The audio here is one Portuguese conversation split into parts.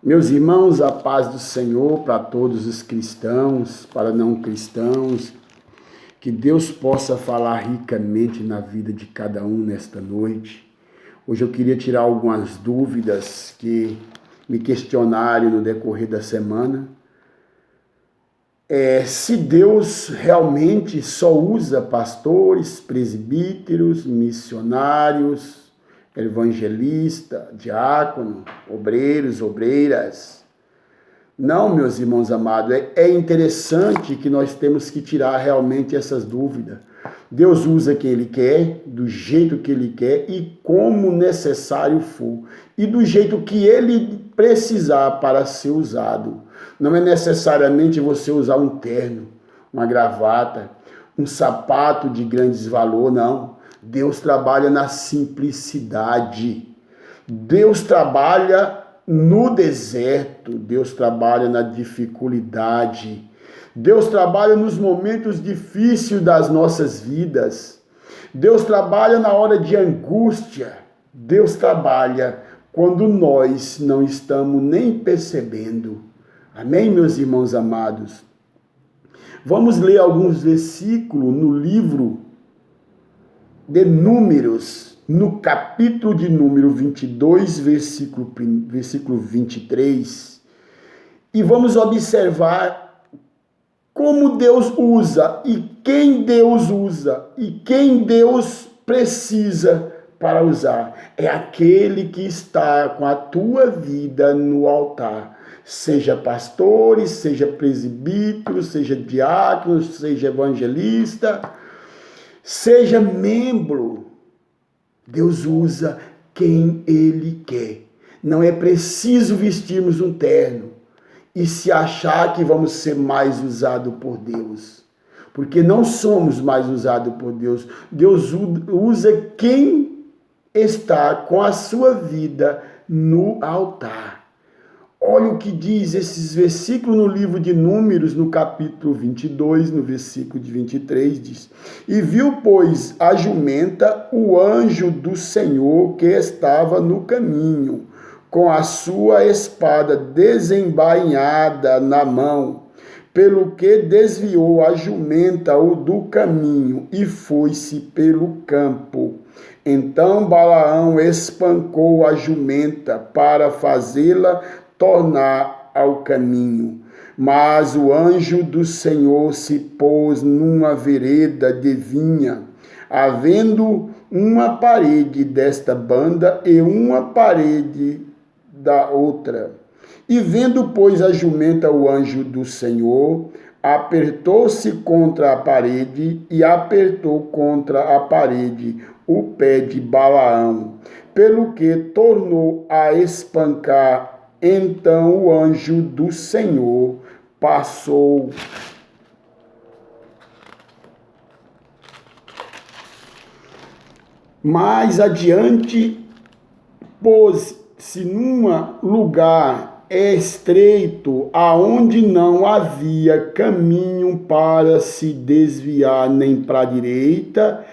Meus irmãos, a paz do Senhor para todos os cristãos, para não cristãos, que Deus possa falar ricamente na vida de cada um nesta noite. Hoje eu queria tirar algumas dúvidas que me questionaram no decorrer da semana. Se Deus realmente só usa pastores, presbíteros, missionários, evangelista, diácono, obreiros, obreiras. Não, meus irmãos amados, é interessante que nós temos que tirar realmente essas dúvidas. Deus usa quem Ele quer, do jeito que Ele quer e como necessário for. E do jeito que Ele precisar para ser usado. Não é necessariamente você usar um terno, uma gravata, um sapato de grandes valor, não. Deus trabalha na simplicidade. Deus trabalha no deserto. Deus trabalha na dificuldade. Deus trabalha nos momentos difíceis das nossas vidas. Deus trabalha na hora de angústia. Deus trabalha quando nós não estamos nem percebendo. Amém, meus irmãos amados? Vamos ler alguns versículos no livro de Números, no capítulo de número 22, versículo 23, e vamos observar como Deus usa e quem Deus usa e quem Deus precisa para usar. É aquele que está com a tua vida no altar. Seja pastores, seja presbítero, seja diácono, seja evangelista, seja membro. Deus usa quem Ele quer. Não é preciso vestirmos um terno e se achar que vamos ser mais usados por Deus. Porque não somos mais usados por Deus. Deus usa quem está com a sua vida no altar. Olha o que diz esses versículos no livro de Números, no capítulo 22, no versículo de 23, diz: E viu, pois, a jumenta o anjo do Senhor que estava no caminho, com a sua espada desembainhada na mão, pelo que desviou a jumenta do caminho e foi-se pelo campo. Então Balaão espancou a jumenta para fazê-la tornar ao caminho. Mas o anjo do Senhor se pôs numa vereda de vinha, havendo uma parede desta banda e uma parede da outra. E vendo, pois, a jumenta o anjo do Senhor, apertou-se contra a parede e apertou contra a parede o pé de Balaão, pelo que tornou a espancar. Então o anjo do Senhor passou. Mais adiante, pôs-se num lugar estreito, aonde não havia caminho para se desviar nem para a direita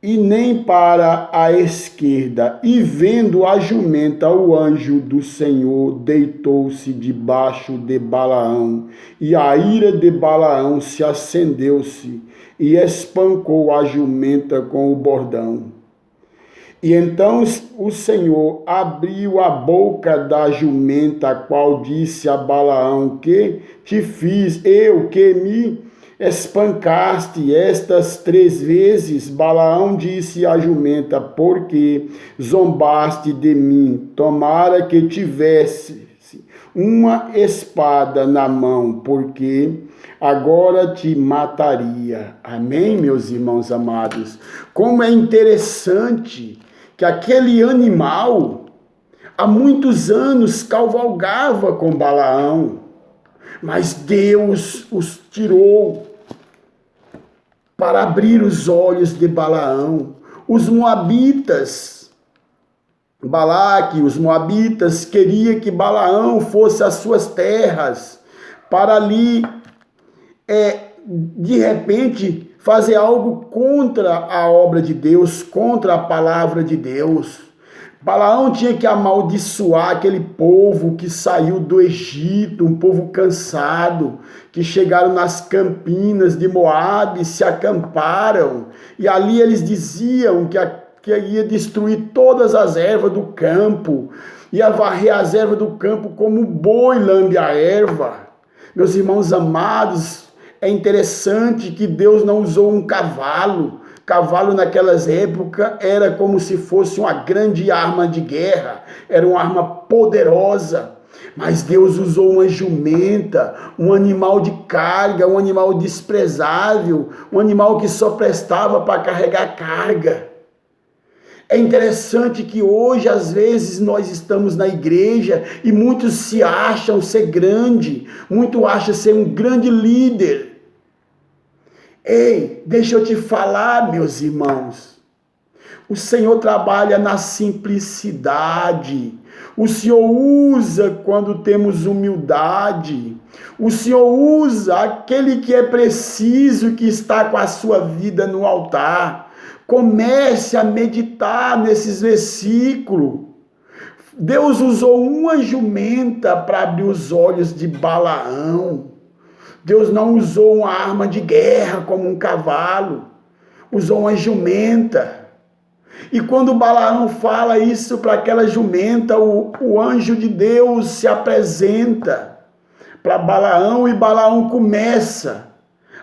e nem para a esquerda. E vendo a jumenta, o anjo do Senhor deitou-se debaixo de Balaão, e a ira de Balaão se acendeu-se, e espancou a jumenta com o bordão. E então o Senhor abriu a boca da jumenta, a qual disse a Balaão: Que te fiz eu, que me espancaste estas 3 vezes? Balaão disse à jumenta: Porque zombaste de mim, tomara que tivesse uma espada na mão, porque agora te mataria. Amém, meus irmãos amados? Como é interessante que aquele animal há muitos anos cavalgava com Balaão, mas Deus os tirou para abrir os olhos de Balaão. Os moabitas, Balaque, os moabitas queriam que Balaão fosse às suas terras para ali, de repente, fazer algo contra a obra de Deus, contra a palavra de Deus. Balaão tinha que amaldiçoar aquele povo que saiu do Egito, um povo cansado, que chegaram nas campinas de Moabe, se acamparam, e ali eles diziam que ia destruir todas as ervas do campo, ia varrer as ervas do campo como o boi lambe a erva. Meus irmãos amados, é interessante que Deus não usou um cavalo. Cavalo naquelas épocas era como se fosse uma grande arma de guerra, era uma arma poderosa. Mas Deus usou uma jumenta, um animal de carga, um animal desprezável, um animal que só prestava para carregar carga. É interessante que hoje, às vezes, nós estamos na igreja e muitos se acham ser grande, muitos acham ser um grande líder. Ei, deixa eu te falar, meus irmãos. O Senhor trabalha na simplicidade. O Senhor usa quando temos humildade. O Senhor usa aquele que é preciso, que está com a sua vida no altar. Comece a meditar nesses versículos. Deus usou uma jumenta para abrir os olhos de Balaão. Deus não usou uma arma de guerra como um cavalo. Usou uma jumenta. E quando Balaão fala isso para aquela jumenta, o anjo de Deus se apresenta para Balaão e Balaão começa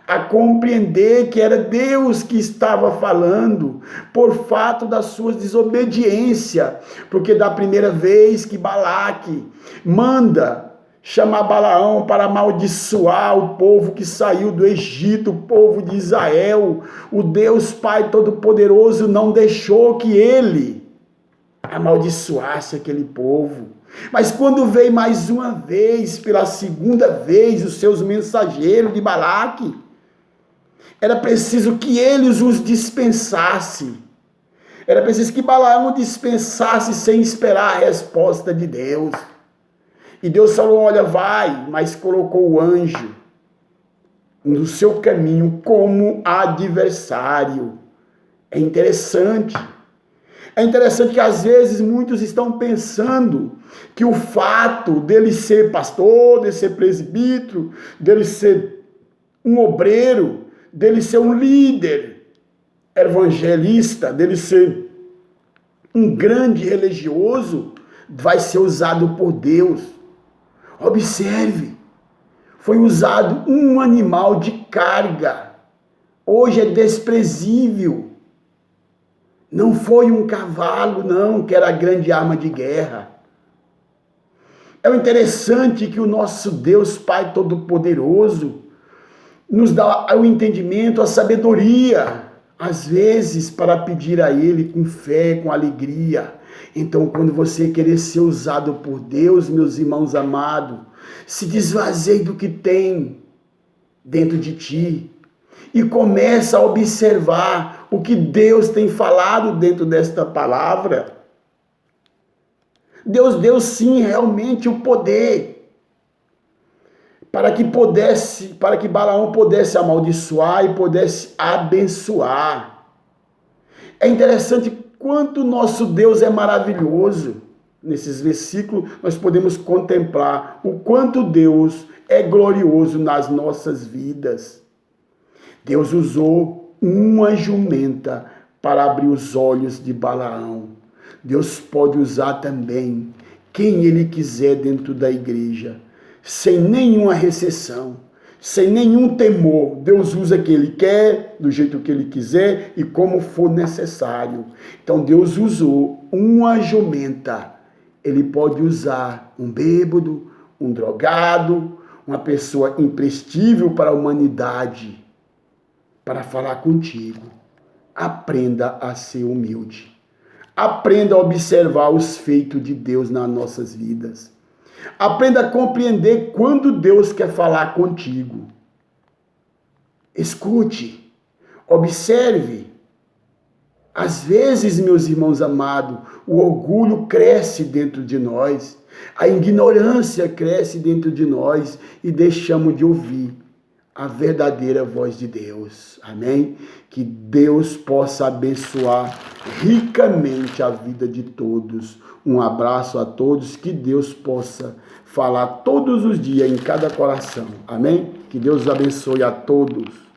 a compreender que era Deus que estava falando por fato das suas desobediências. Porque da primeira vez que Balaque manda chamar Balaão para amaldiçoar o povo que saiu do Egito, o povo de Israel, o Deus Pai Todo-Poderoso não deixou que ele amaldiçoasse aquele povo. Mas quando veio mais uma vez, pela segunda vez, os seus mensageiros de Balaque, era preciso que eles os dispensasse. Era preciso que Balaão dispensasse sem esperar a resposta de Deus. E Deus falou, olha, vai, mas colocou o anjo no seu caminho como adversário. É interessante. É interessante que às vezes muitos estão pensando que o fato dele ser pastor, dele ser presbítero, dele ser um obreiro, dele ser um líder evangelista, dele ser um grande religioso, vai ser usado por Deus. Observe, foi usado um animal de carga. Hoje é desprezível. Não foi um cavalo, não, que era a grande arma de guerra. É interessante que o nosso Deus Pai Todo-Poderoso nos dá o entendimento, a sabedoria, às vezes para pedir a Ele com fé, com alegria. Então, quando você querer ser usado por Deus, meus irmãos amados, se desvazie do que tem dentro de ti e começa a observar o que Deus tem falado dentro desta palavra. Deus deu sim realmente o poder para que Balaão pudesse amaldiçoar e pudesse abençoar. É interessante quanto nosso Deus é maravilhoso. Nesses versículos nós podemos contemplar o quanto Deus é glorioso nas nossas vidas. Deus usou uma jumenta para abrir os olhos de Balaão. Deus pode usar também quem Ele quiser dentro da igreja, sem nenhuma recessão, sem nenhum temor. Deus usa quem Ele quer, do jeito que Ele quiser e como for necessário. Então Deus usou uma jumenta. Ele pode usar um bêbado, um drogado, uma pessoa imprestível para a humanidade, para falar contigo. Aprenda a ser humilde. Aprenda a observar os feitos de Deus nas nossas vidas. Aprenda a compreender quando Deus quer falar contigo. Escute, observe. Às vezes, meus irmãos amados, o orgulho cresce dentro de nós, a ignorância cresce dentro de nós e deixamos de ouvir a verdadeira voz de Deus. Amém? Que Deus possa abençoar ricamente a vida de todos. Um abraço a todos, que Deus possa falar todos os dias em cada coração. Amém? Que Deus abençoe a todos.